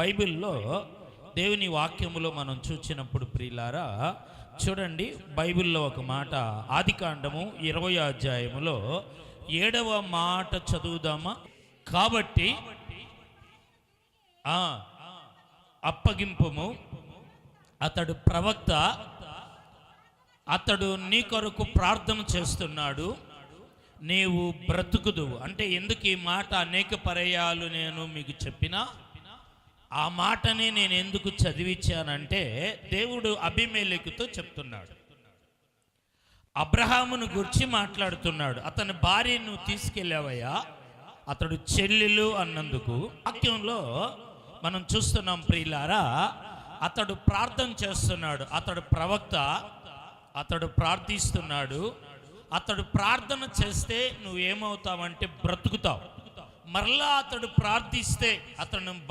బైబిల్లో దేవుని వాక్యములో మనం చూసినప్పుడు ప్రియులారా చూడండి, బైబిల్లో ఒక మాట, ఆదికాండము 20వ అధ్యాయములో 7వ మాట చదువుదామా? కాబట్టి అప్పగింపుము, అతడు ప్రవక్త, అతడు నీ కొరకు ప్రార్థన చేస్తున్నాడు, నీవు బ్రతుకుదువు. అంటే ఎందుకు ఈ మాట అనేక పర్యాయాలు నేను మీకు చెప్పినా, ఆ మాటని నేను ఎందుకు చదివించానంటే, దేవుడు అబీమెలెకుతో చెప్తున్నాడు, అబ్రహామును గురించి మాట్లాడుతున్నాడు. అతని భార్యను తీసుకెళ్ళావయ్యా, అతడు చెల్లెలు అన్నందుకు. వాక్యంలో మనం చూస్తున్నాం ప్రియులారా, అతడు ప్రార్థన చేస్తున్నాడు, అతడు ప్రవక్త, అతడు ప్రార్థిస్తున్నాడు. అతడు ప్రార్థన చేస్తే నువ్వేమవుతావంటే బ్రతుకుతావు. మరలా అతడు ప్రార్థిస్తే అతనికి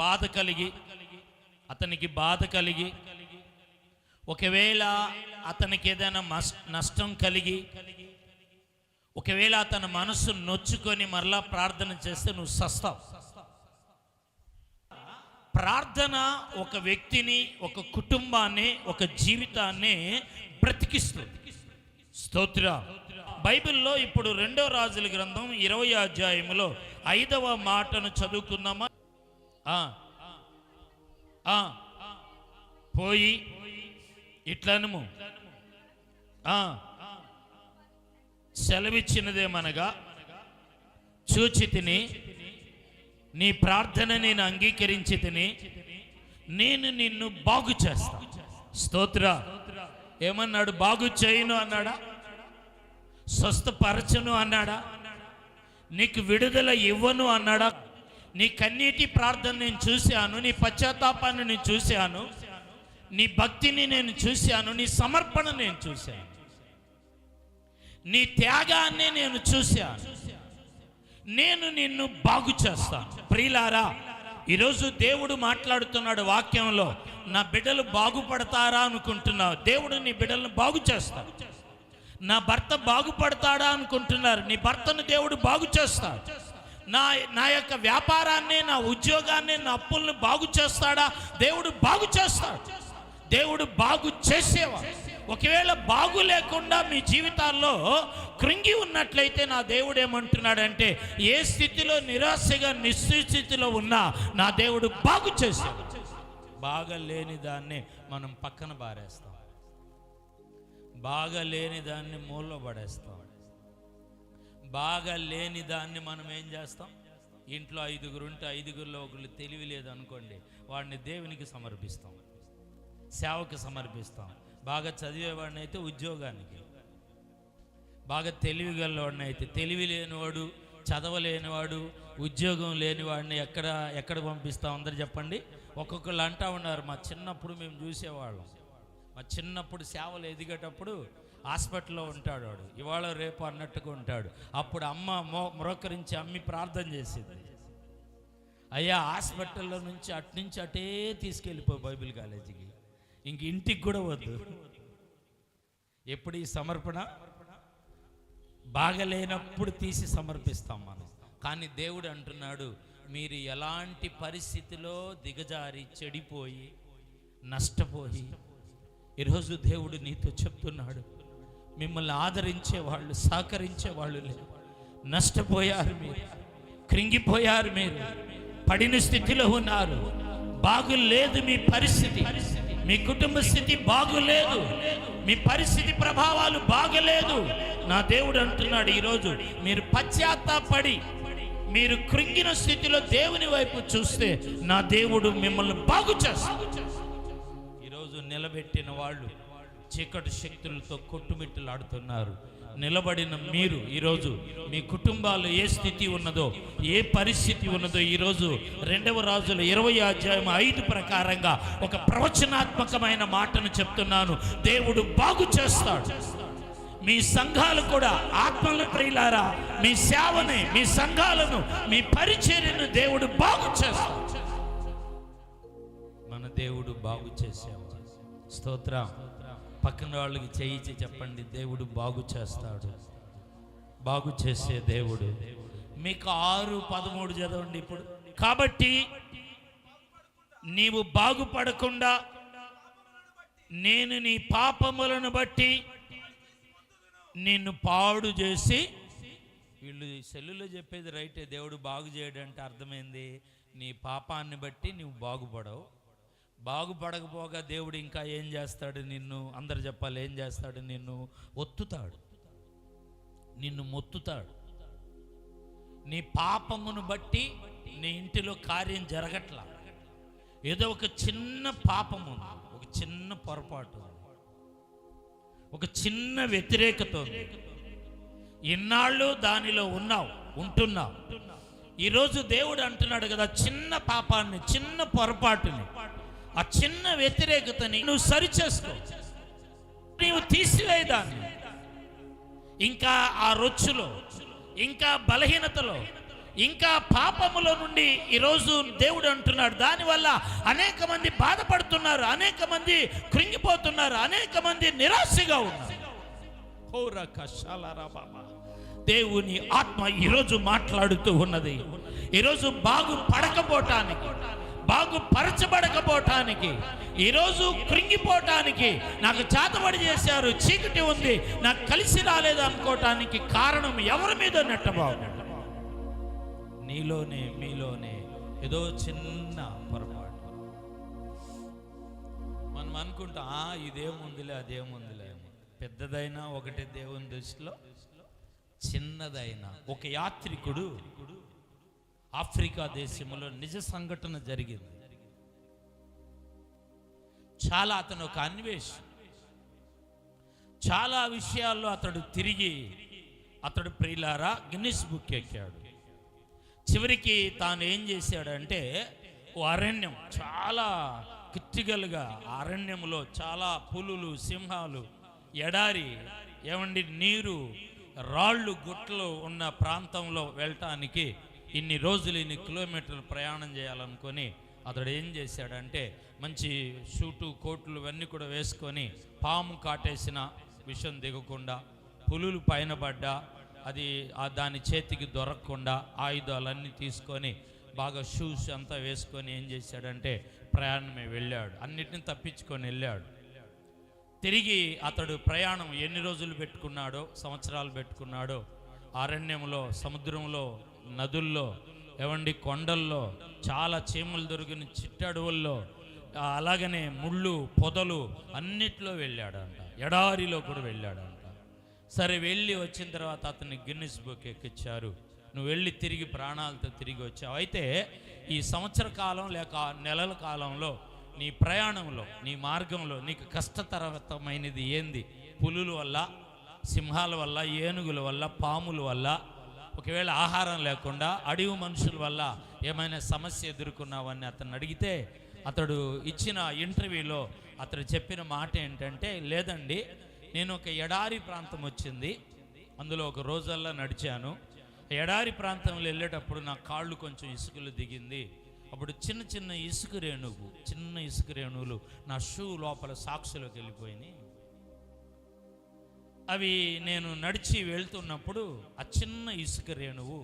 బాధ కలిగి ఒకవేళ అతనికి ఏదైనా నష్టం కలిగి, ఒకవేళ అతని మనస్సు నొచ్చుకొని మరలా ప్రార్థన చేస్తే నువ్వు సస్తావు. ప్రార్థన ఒక వ్యక్తిని, ఒక కుటుంబాన్ని, ఒక జీవితాన్ని బ్రతికిస్తుంది. స్తోత్రం. బైబిల్లో ఇప్పుడు 2వ రాజుల గ్రంథం 20వ అధ్యాయములో 5వ మాటను చదువుకుందామా? పోయి ఇట్లనుము, సెలవిచ్చినదేమనగా, చూచి తిని నీ ప్రార్థన నేను అంగీకరించి తిని నేను నిన్ను బాగు చేస్తా. స్తోత్ర. ఏమన్నాడు? బాగు చేయను అన్నాడా? స్వస్థపరచను అన్నాడా? నీకు విడుదల ఇవ్వను అన్నాడా? నీ కన్నీటి ప్రార్థన నేను చూశాను, నీ పశ్చాత్తాపాన్ని నేను చూశాను, నీ భక్తిని నేను చూశాను, నీ సమర్పణ నేను చూశాను, నీ త్యాగాన్ని నేను చూశాను. నేను నిన్ను బాగు చేస్తాను. ప్రియులారా, ఈరోజు దేవుడు మాట్లాడుతున్నాడు వాక్యంలో. నా బిడ్డలు బాగుపడతారా అనుకుంటున్నావు, దేవుడు నీ బిడ్డలను బాగు చేస్తాడు. నా భర్త బాగుపడతాడా అనుకుంటున్నారు, నీ భర్తను దేవుడు బాగు చేస్తాడు. నా యొక్క వ్యాపారాన్ని, నా ఉద్యోగాన్ని, నా అప్పులను బాగు చేస్తాడా? దేవుడు బాగు చేస్తాడు. దేవుడు బాగు చేసేవాడు. ఒకవేళ బాగు లేకుండా మీ జీవితాల్లో కృంగి ఉన్నట్లయితే నా దేవుడు ఏమంటున్నాడంటే, ఏ స్థితిలో నిరాశగా నిశ్చితిలో ఉన్నా నా దేవుడు బాగు చేసేవాడు. బాగా లేని దాన్ని మనం పక్కన పారేస్తాం, బాగా లేని దాన్ని మూలలో పడేస్తాం. బాగా లేని దాన్ని మనం ఏం చేస్తాం? ఇంట్లో 5గురు ఉంటే 5గురిలో ఒకళ్ళు తెలివి లేదనుకోండి, వాడిని దేవునికి సమర్పిస్తాం, సేవకు సమర్పిస్తాం. బాగా చదివేవాడిని అయితే ఉద్యోగానికి, బాగా తెలివి గలవాడిని అయితే, తెలివి లేనివాడు, చదవలేనివాడు, ఉద్యోగం లేనివాడిని ఎక్కడ పంపిస్తాం? అందరు చెప్పండి. ఒక్కొక్కళ్ళు అంటూ ఉన్నారు, మా చిన్నప్పుడు మేము చూసేవాళ్ళం, మా చిన్నప్పుడు సేవలు ఎదిగేటప్పుడు హాస్పిటల్లో ఉంటాడు వాడు, ఇవాళ రేపు అన్నట్టుగా ఉంటాడు. అప్పుడు అమ్మ మ్రోకరించి అమ్మి ప్రార్థన చేసేది, అయ్యా హాస్పిటల్లో నుంచి అటే తీసుకెళ్ళిపో బైబిల్ కాలేజీకి, ఇంక ఇంటికి కూడా వద్దు. ఎప్పుడు ఈ సమర్పణ? బాగలేనప్పుడు తీసి సమర్పిస్తాం మనం. కానీ దేవుడు అంటున్నాడు, మీరు ఎలాంటి పరిస్థితిలో దిగజారి చెడిపోయి నష్టపోయి, ఈరోజు దేవుడు నీతో చెప్తున్నాడు, మిమ్మల్ని ఆదరించే వాళ్ళు, సహకరించే వాళ్ళు లేరు, నష్టపోయారు మీరు, కృంగిపోయారు మీరు, పడిన స్థితిలో ఉన్నారు, బాగులేదు మీ పరిస్థితి, మీ కుటుంబ స్థితి బాగులేదు, మీ పరిస్థితి ప్రభావాలు బాగలేదు. నా దేవుడు అంటున్నాడు, ఈరోజు మీరు పశ్చాత్తాపడి మీరు కృంగిన స్థితిలో దేవుని వైపు చూస్తే నా దేవుడు మిమ్మల్ని బాగు చేస్తాడు. ఈరోజు నిలబెట్టిన వాళ్ళు చీకటి శక్తులతో కొట్టుమిట్టులాడుతున్నారు. నిలబడిన మీరు ఈరోజు మీ కుటుంబాలు ఏ స్థితి ఉన్నదో, ఏ పరిస్థితి ఉన్నదో, ఈరోజు 2వ రాజుల 20వ అధ్యాయం 5 ప్రకారంగా ఒక ప్రవచనాత్మకమైన మాటను చెప్తున్నాను. దేవుడు బాగు చేస్తాడు. మీ సంఘాలు కూడా ఆత్మల ప్రియులారా, మీ సేవని, మీ సంఘాలను, మీ పరిచర్యను దేవుడు బాగు చేస్తాడు. మన దేవుడు బాగు చేసేవాడు. స్తోత్రం. పక్కన వాళ్ళకి చేయించి చెప్పండి, దేవుడు బాగు చేస్తాడు, బాగు చేసే దేవుడు. మీకు 6:13 చదవండి ఇప్పుడు. కాబట్టి నీవు బాగుపడకుండా నేను నీ పాపములను బట్టి నిన్ను పాడు చేసి, వీళ్ళు సెల్లులో చెప్పేది రైటే, దేవుడు బాగు చేయడంటే అర్థమైంది, నీ పాపాన్ని బట్టి నువ్వు బాగుపడవు. బాగుపడకపోగా దేవుడు ఇంకా ఏం చేస్తాడు? నిన్ను, అందరు చెప్పాలి, ఏం చేస్తాడు? నిన్ను ఒత్తుతాడు, నిన్ను మొత్తుతాడు. నీ పాపమును బట్టి నీ ఇంటిలో కార్యం జరగట్లా. ఏదో ఒక చిన్న పాపము, ఒక చిన్న పొరపాటు, ఒక చిన్న వ్యతిరేకత ఉంది. ఇన్నాళ్ళు దానిలో ఉంటున్నావు. ఈరోజు దేవుడు అంటున్నాడు కదా, చిన్న పాపాన్ని, చిన్న పొరపాటుని, ఆ చిన్న వ్యతిరేకతని నువ్వు సరిచేసుకో, నీవు తీసివేయదాన్ని. ఇంకా ఆ రొచ్చులో, ఇంకా బలహీనతలో, ఇంకా పాపములో నుండి ఈరోజు దేవుడు అంటున్నాడు, దానివల్ల అనేక మంది బాధపడుతున్నారు, అనేక మంది కృంగిపోతున్నారు, అనేక మంది నిరాశగా ఉన్నారు. దేవుని ఆత్మ ఈరోజు మాట్లాడుతూ ఉన్నది. ఈరోజు బాగుపడకపోవటానికి, బాగుపరచబడకపోవటానికి, ఈరోజు కృంగిపోవటానికి, నాకు చేతబడి చేశారు, చీకటి ఉంది, నాకు కలిసి రాలేదు అనుకోవటానికి కారణం ఎవరి మీద నెట్టబాగు? నీలోనే, మీలోనే ఏదో చిన్న పొరపాటు. మనం అనుకుంటాం ఇదేముందిలే, అదేముందిలే అని. పెద్దదైనా ఒకటే దేవుని దృష్టిలో, చిన్నదైనా. ఒక యాత్రికుడు ఆఫ్రికా దేశంలో నిజ సంఘటన జరిగింది. చాలా అతను ఒక అన్వేషణ, చాలా విషయాల్లో అతడు తిరిగి, అతడు ప్రియులారా గిన్నిస్ బుక్ ఎక్కాడు. చివరికి తాను ఏం చేశాడంటే, ఓ అరణ్యం, చాలా క్రిటికల్గా అరణ్యంలో చాలా పులులు, సింహాలు, ఎడారి, నీరు, రాళ్ళు, గుట్టలు ఉన్న ప్రాంతంలో వెళ్ళటానికి ఇన్ని రోజులు, ఇన్ని కిలోమీటర్లు ప్రయాణం చేయాలనుకొని అతడు ఏం చేశాడంటే, మంచి షూటు, కోట్లు ఇవన్నీ కూడా వేసుకొని, పాము కాటేసిన విషం దిగకుండా, పులులు పైన పడ్డా అది దాని చేతికి దొరకకుండా ఆయుధాలన్నీ తీసుకొని, బాగా షూస్ అంతా వేసుకొని ఏం చేశాడంటే ప్రయాణమే వెళ్ళాడు. అన్నిటిని తప్పించుకొని వెళ్ళాడు. తిరిగి అతడు ప్రయాణం ఎన్ని రోజులు పెట్టుకున్నాడో, సంవత్సరాలు పెట్టుకున్నాడో, అరణ్యంలో, సముద్రంలో, నదుల్లో, కొండల్లో, చాలా చీమలు దొరికిన చిట్టడవుల్లో, అలాగనే ముళ్ళు, పొదలు అన్నిట్లో వెళ్ళాడంట. ఎడారిలో కూడా వెళ్ళాడంట. సరే, వెళ్ళి వచ్చిన తర్వాత అతన్ని గిన్నిస్ బుక్ ఎక్కించారు. నువ్వు వెళ్ళి తిరిగి ప్రాణాలతో తిరిగి వచ్చావు. అయితే ఈ సంవత్సర కాలం లేక నెలల కాలంలో నీ ప్రయాణంలో, నీ మార్గంలో నీకు కష్టతరమైనది ఏంది? పులుల వల్ల, సింహాల వల్ల, ఏనుగుల వల్ల, పాముల వల్ల, ఒకవేళ ఆహారం లేకుండా అడవి మనుషుల వల్ల ఏమైనా సమస్య ఎదుర్కొన్నావని అతను అడిగితే, అతడు ఇచ్చిన ఇంటర్వ్యూలో అతడు చెప్పిన మాట ఏంటంటే, లేదండి, నేను ఒక ఎడారి ప్రాంతం వచ్చింది, అందులో ఒక రోజల్లా నడిచాను. ఎడారి ప్రాంతంలో వెళ్ళేటప్పుడు నా కాళ్ళు కొంచెం ఇసుకలు దిగింది. అప్పుడు చిన్న చిన్న ఇసుక రేణువులు నా షూ లోపల సాక్స్లోకి వెళ్ళిపోయినాయి. అవి నేను నడిచి వెళ్తున్నప్పుడు ఆ చిన్న ఇసుక రేణువు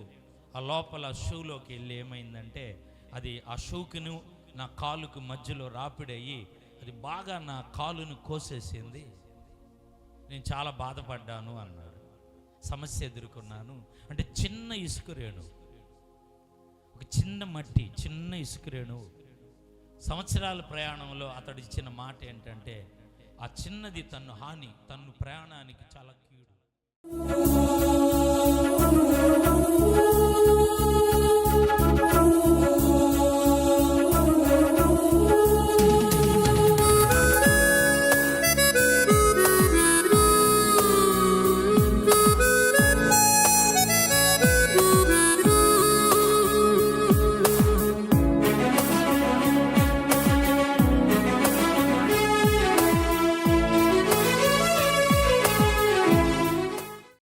ఆ లోపల షూలోకి వెళ్ళి ఏమైందంటే, అది ఆ షూకును నా కాలుకు మధ్యలో రాపిడయ్యి అది బాగా నా కాలును కోసేసింది. నేను చాలా బాధపడ్డాను అన్నాడు. సమస్య ఎదుర్కొన్నాను అంటే, చిన్న ఇసుక రేణువు, ఒక చిన్న మట్టి, చిన్న ఇసుక రేణువు. సంవత్సరాల ప్రయాణంలో అతడు ఇచ్చిన మాట ఏంటంటే, ఆ చిన్నది తన్ను ప్రయాణానికి చాలా కీడు.